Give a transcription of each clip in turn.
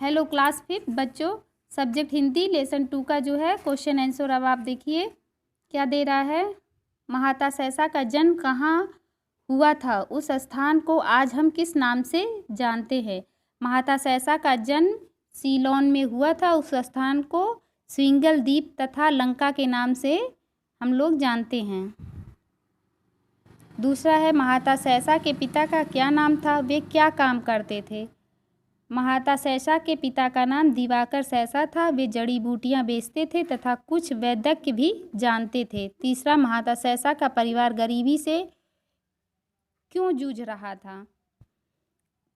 Hello class 5 बच्चों, subject Hindi lesson 2 का जो है क्वेश्चन आंसर अब आप देखिए क्या दे रहा है। महाता सहसा का जन्म कहाँ हुआ था, उस स्थान को आज हम किस नाम से जानते हैं। महाता सहसा का जन्म सीलोन में हुआ था, उस स्थान को स्विंगल द्वीप तथा लंका के नाम से हम लोग जानते हैं। दूसरा है महाता सहसा के पिता का क्या नाम था, वे क्या काम करते थे। महाता सहसा के पिता का नाम दिवाकर सहसा था, वे जड़ी बूटियां बेचते थे तथा कुछ वैद्य भी जानते थे। तीसरा, महाता सहसा का परिवार गरीबी से क्यों जूझ रहा था।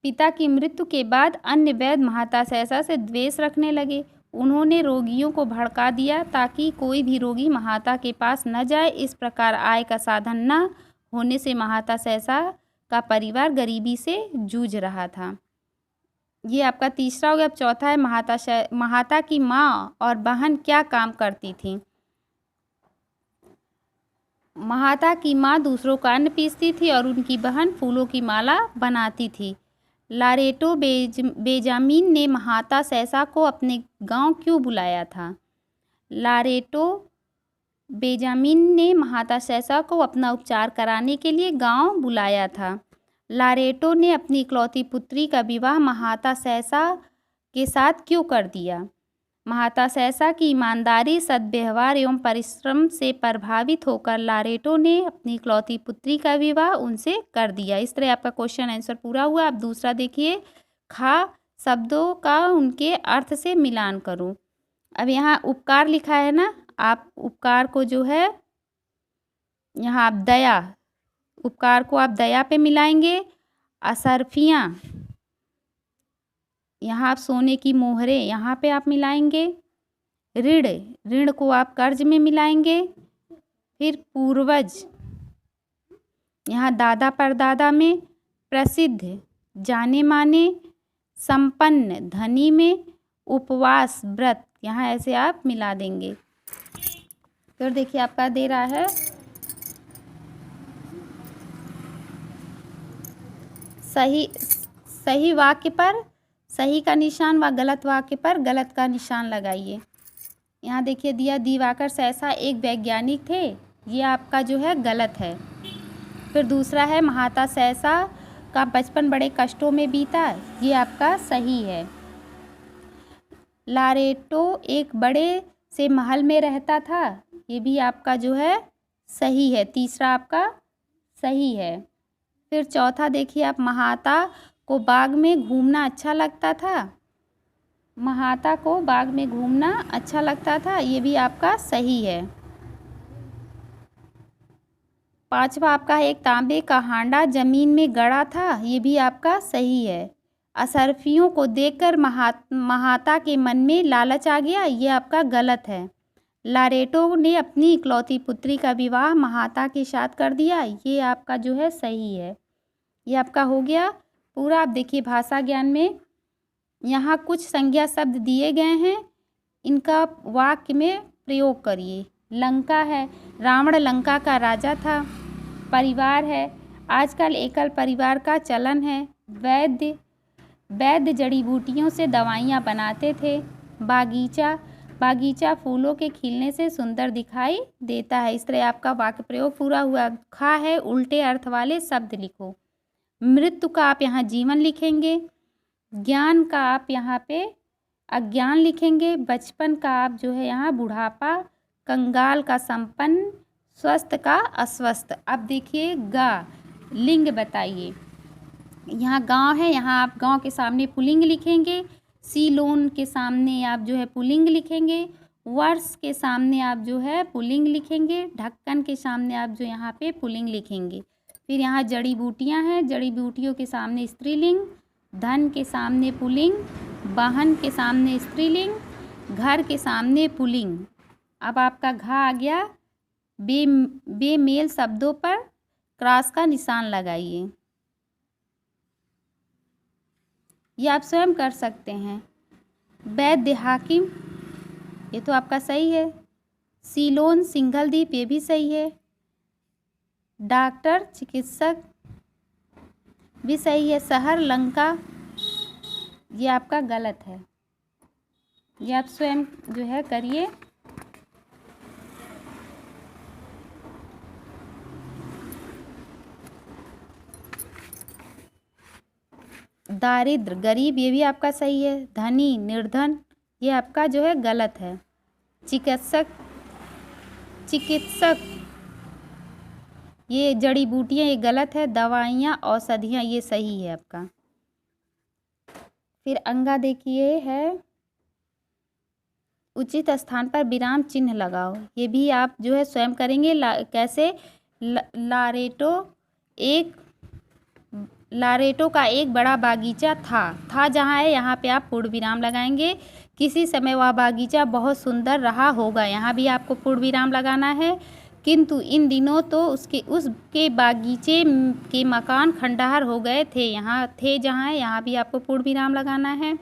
पिता की मृत्यु के बाद अन्य वैद्य महाता सहसा से द्वेष रखने लगे। उन्होंने रोगियों को भड़का दिया ताकि कोई भी रोगी महाता के पास न जाए। इस प्रकार आय का साधन न होने से महाता सहसा का परिवार गरीबी से जूझ रहा था। ये आपका तीसरा हो गया। अब चौथा है महाता की माँ और बहन क्या काम करती थी। महाता की माँ दूसरों का अन्न पीसती थी और उनकी बहन फूलों की माला बनाती थी। लारेटो बेंजामिन ने महाता सहसा को अपने गांव क्यों बुलाया था। लारेटो बेंजामिन ने महाता सहसा को अपना उपचार कराने के लिए गांव बुलाया था। लारेटो ने अपनी इकलौती पुत्री का विवाह महाता सहसा के साथ क्यों कर दिया। महाता सहसा की ईमानदारी, सद्व्यवहार एवं परिश्रम से प्रभावित होकर लारेटो ने अपनी इकलौती पुत्री का विवाह उनसे कर दिया। इस तरह आपका क्वेश्चन आंसर पूरा हुआ। आप दूसरा देखिए, खा शब्दों का उनके अर्थ से मिलान करो। अब यहाँ उपकार लिखा है ना, आप उपकार को जो है यहाँ आप दया, उपकार को आप दया पे मिलाएंगे। असरफियाँ, यहाँ आप सोने की मोहरें यहाँ पे आप मिलाएंगे। ऋण, ऋण को आप कर्ज में मिलाएंगे। फिर पूर्वज, यहाँ दादा परदादा में। प्रसिद्ध, जाने माने। संपन्न, धनी में। उपवास, व्रत, यहाँ ऐसे आप मिला देंगे। फिर देखिए आपका दे रहा है सही वाक्य पर सही का निशान व गलत वाक्य पर गलत का निशान लगाइए। यहाँ देखिए दिया, दिवाकर सहसा एक वैज्ञानिक थे, ये आपका जो है गलत है। फिर दूसरा है महाता सहसा का बचपन बड़े कष्टों में बीता, ये आपका सही है। लारेटो एक बड़े से महल में रहता था, ये भी आपका जो है सही है। तीसरा आपका सही है। फिर चौथा देखिए आप, महाता को बाग में घूमना अच्छा लगता था। महाता को बाग में घूमना अच्छा लगता था, ये भी आपका सही है। पांचवा आपका है, एक तांबे का हांडा जमीन में गड़ा था, ये भी आपका सही है। असरफियों को देखकर महाता के मन में लालच आ गया, ये आपका गलत है। लारेटो ने अपनी इकलौती पुत्री का विवाह महाता के साथ कर दिया, ये आपका जो है सही है। ये आपका हो गया पूरा। आप देखिए भाषा ज्ञान में यहाँ कुछ संज्ञा शब्द दिए गए हैं, इनका वाक्य में प्रयोग करिए। लंका है, रावण लंका का राजा था। परिवार है, आजकल एकल परिवार का चलन है। वैद्य जड़ी बूटियों से दवाइयाँ बनाते थे। बागीचा फूलों के खिलने से सुंदर दिखाई देता है। इस तरह आपका वाक्य प्रयोग पूरा हुआ। खा है, उल्टे अर्थ वाले शब्द लिखो। मृत्यु का आप यहाँ जीवन लिखेंगे। ज्ञान का आप यहाँ पे अज्ञान लिखेंगे। बचपन का आप जो है यहाँ बुढ़ापा। कंगाल का संपन्न। स्वस्थ का अस्वस्थ। अब देखिए गा, लिंग बताइए। यहाँ गांव है, यहाँ आप गांव के सामने पुल्लिंग लिखेंगे। सीलोन के सामने आप जो है पुल्लिंग लिखेंगे। वर्ष के सामने आप जो है पुल्लिंग लिखेंगे। ढक्कन के सामने आप जो यहाँ पे पुल्लिंग लिखेंगे। फिर यहाँ जड़ी बूटियाँ हैं, जड़ी बूटियों के सामने स्त्रीलिंग। धन के सामने पुल्लिंग। वाहन के सामने स्त्रीलिंग। घर के सामने पुल्लिंग। अब आपका घा आ गया। बेमेल शब्दों पर क्रॉस का निशान लगाइए। ये आप स्वयं कर सकते हैं। वैद्य हाकिम, ये तो आपका सही है। सीलोन सिंघल द्वीप, ये भी सही है। डॉक्टर चिकित्सक भी सही है। शहर लंका, ये आपका गलत है। ये आप स्वयं जो है करिए। दारिद्र गरीब, ये भी आपका सही है। धनी निर्धन, ये आपका जो है गलत है। चिकित्सक चिकित्सक, ये जड़ी बूटियाँ, ये गलत है। दवाइयाँ औषधियाँ, ये सही है आपका। फिर अंगा देखिए है, उचित स्थान पर विराम चिन्ह लगाओ, ये भी आप जो है स्वयं करेंगे। कैसे? लारेटो का एक बड़ा बागीचा था जहाँ है, यहाँ पे आप पूर्ण विराम लगाएंगे। किसी समय वह बागीचा बहुत सुंदर रहा होगा, यहाँ भी आपको पूर्ण विराम लगाना है। किंतु इन दिनों तो उसके बागीचे के मकान खंडहर हो गए थे, यहाँ थे जहाँ है, यहाँ भी आपको पूर्ण विराम लगाना है।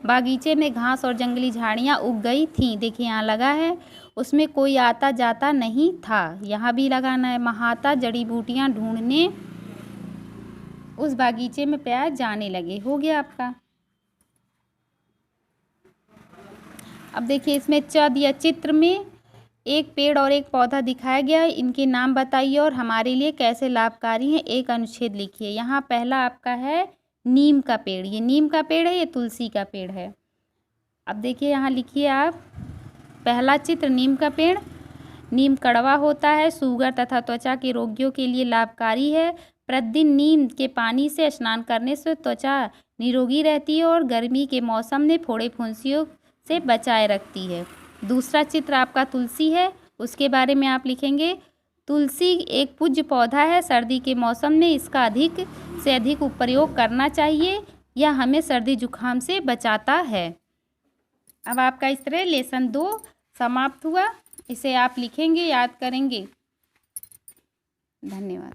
बागीचे में घास और जंगली झाड़ियाँ उग गई थीं, देखिए यहाँ लगा है। उसमें कोई आता जाता नहीं था, यहाँ भी लगाना है। महाता जड़ी बूटियाँ ढूंढने उस बागीचे में प्यार जाने लगे, हो गया आपका। अब देखिए इसमें दिया चित्र में एक पेड़ और एक पौधा दिखाया गया है, इनके नाम बताइए और हमारे लिए कैसे लाभकारी हैं, एक अनुच्छेद लिखिए। यहाँ पहला आपका है नीम का पेड़, ये नीम का पेड़ है, ये तुलसी का पेड़ है। अब देखिए यहाँ लिखिए आप, पहला चित्र नीम का पेड़। नीम कड़वा होता है, शुगर तथा त्वचा के रोगियों के लिए लाभकारी है। प्रतिदिन नीम के पानी से स्नान करने से त्वचा निरोगी रहती है और गर्मी के मौसम में फोड़े फुंसियों से बचाए रखती है। दूसरा चित्र आपका तुलसी है, उसके बारे में आप लिखेंगे। तुलसी एक पूज्य पौधा है, सर्दी के मौसम में इसका अधिक से अधिक प्रयोग करना चाहिए, यह हमें सर्दी जुकाम से बचाता है। अब आपका इस तरह लेसन 2 समाप्त हुआ, इसे आप लिखेंगे, याद करेंगे। धन्यवाद।